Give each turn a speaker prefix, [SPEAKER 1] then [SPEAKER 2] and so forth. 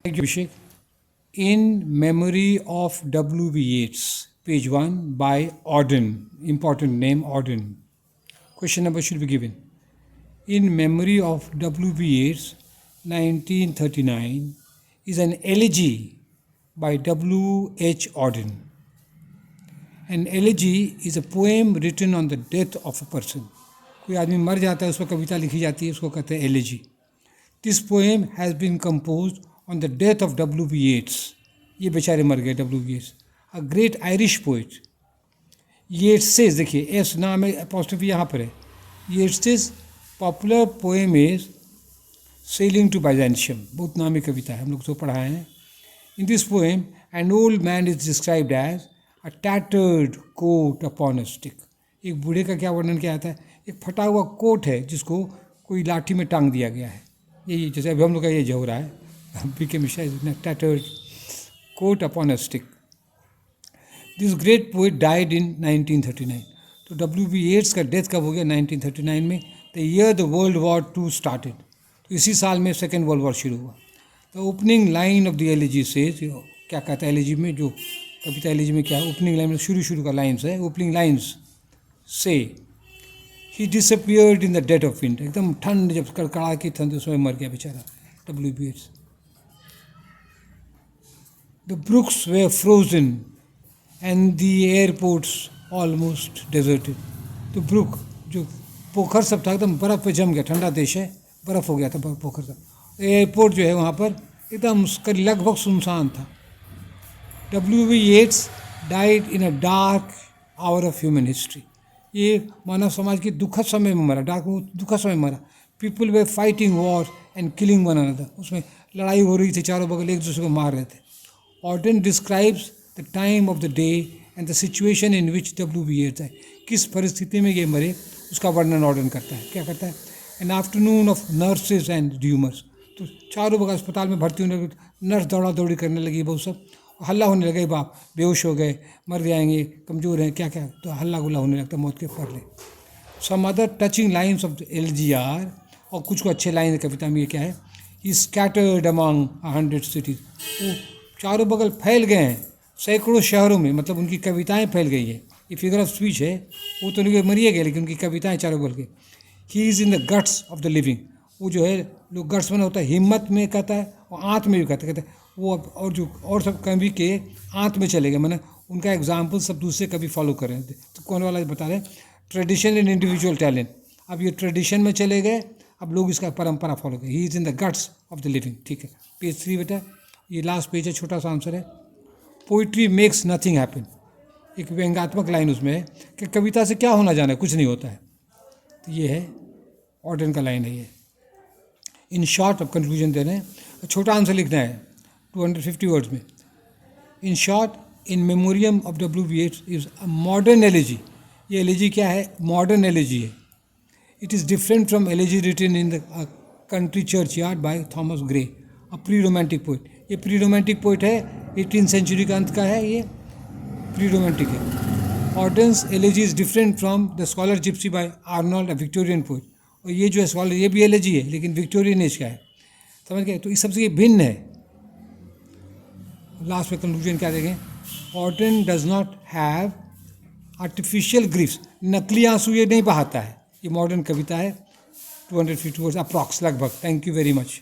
[SPEAKER 1] Thank you, Abhishek. In Memory of W.B. Yeats, page 1 by Auden. Important name, Auden. Question number should be given. In Memory of W.B. Yeats, 1939, is an elegy by W.H. Auden. An elegy is a poem written on the death of a person. कोई आदमी मर जाता है, उस पर कविता लिखी जाती है, उसको कहते हैं elegy. This poem has been composed on the death of W.B. Yeats. ये बेचारे मर गए W.B. Yeats, a great Irish poet. Yeats says, देखिए एस नाम है, apostrophe यहाँ पर है. Yeats says popular poem is Sailing to Byzantium. बहुत नामी कविता है, हम लोग तो पढ़ाए हैं. In this poem, an old man is described as a tattered coat upon a stick. एक बूढ़े का क्या वर्णन किया जाता है? एक फटा हुआ कोट है जिसको कोई लाठी में टांग दिया गया है. यही जैसे अभी हम लोग का ये जो हो रहा है, B K Mishra is tattered coat upon a stick. This great poet died in 1939. तो W.B. येट्स का डेथ कब हो गया? 1939 में. The year the world war two started. तो इसी साल में सेकेंड वर्ल्ड वॉर शुरू हुआ. The opening line of the elegy says, क्या कहता है एलिजी में, जो कविता एलिजी में क्या है, ओपनिंग लाइन में शुरू का लाइन्स है. ओपनिंग लाइन्स से ही disappeared in the dead of winter. एकदम ठंड, जब कड़कड़ा की ठंड, उसमें मर गया बेचारा W.B. Yeats. The brooks were frozen and the airports almost deserted. तो ब्रुक, जो पोखर सब था, एकदम बर्फ़ पे जम गया. ठंडा देश है, बर्फ़ हो गया था पोखर सब. एयरपोर्ट जो है वहाँ पर एकदम उसका लगभग सुनसान था. W.B. Yeats died in a dark hour of human history. ये मानव समाज के दुखद समय में मरा, दुखद समय में मरा. People way fighting war and killing one another. उसमें लड़ाई हो रही थी, चारों बगल एक दूसरे को मार रहे थे. Auden describes the time of the day and the situation in which W.B. Yeats है. किस परिस्थिति में ये मरे उसका वर्णन ऑर्डन करता है. क्या करता है? An afternoon of nurses and rumours. तो चारों बगल अस्पताल में भर्ती होने लगे, नर्स दौड़ा दौड़ी करने लगी, बहुत सब हल्ला होने लगे. बाप बेहोश हो गए, मर जाएंगे, कमज़ोर हैं, क्या क्या, तो हल्ला गुल्ला होने लगता मौत के पहले. Some other touching lines of LGR. और कुछ को अच्छे लाइन कविता में ये क्या है? ही स्कैटर्ड अमंग 100 सिटीज़. वो चारों बगल फैल गए हैं सैकड़ों शहरों में, मतलब उनकी कविताएं फैल गई है. ये फिगर ऑफ स्पीच है, वो तो नहीं मरिए गए, लेकिन उनकी कविताएं चारों बगल के. He is in the guts of the living. वो जो है, लोग गट्स में होता है, हिम्मत में कहता है, और आंत में भी कहता है वो. और जो और सब कवि के आंत में चले गए, मैंने उनका एग्जाम्पल सब दूसरे कभी फॉलो कर रहे थे. तो कौन वाला बता रहे हैं? Tradition and individual talent. अब ये ट्रेडिशन में चले गए, अब लोग इसका परंपरा फॉलो करें. He is in the guts of the living. ठीक है, पेज 3 बेटा, ये लास्ट पेज है, छोटा सा आंसर है. Poetry makes nothing happen. एक व्यंग्यात्मक लाइन उसमें है कि कविता से क्या होना जाना है, कुछ नहीं होता है. तो ये है ऑर्डन का लाइन है ये. इन शॉर्ट, अब कंक्लूजन दे रहे हैं, छोटा आंसर लिखना है 250 वर्ड्स में. In short, in memoriam of W.B. Yeats is a modern elegy. ये एलिजी क्या है? मॉडर्न एलिजी है. It is different from elegy written in the country churchyard by Thomas Gray, a pre romantic poet. ये pre romantic poet है, 18th century का अंत का है, ये प्री रोमांटिक है. Auden's elegy is different from the Scholar Gipsy by Arnold, a Victorian poet. और ये जो है स्कॉलर, ये भी एलिजी है, लेकिन विक्टोरियन एज का है. समझ गए? तो इस सबसे ये भिन्न है. लास्ट में कंक्लूजन क्या देंगे? Auden does not have artificial griefs. नकली आंसू ये नहीं बहाता है. ये मॉडर्न कविता है. 250 वर्ड्स अप्रॉक्स, लगभग. Thank you very much.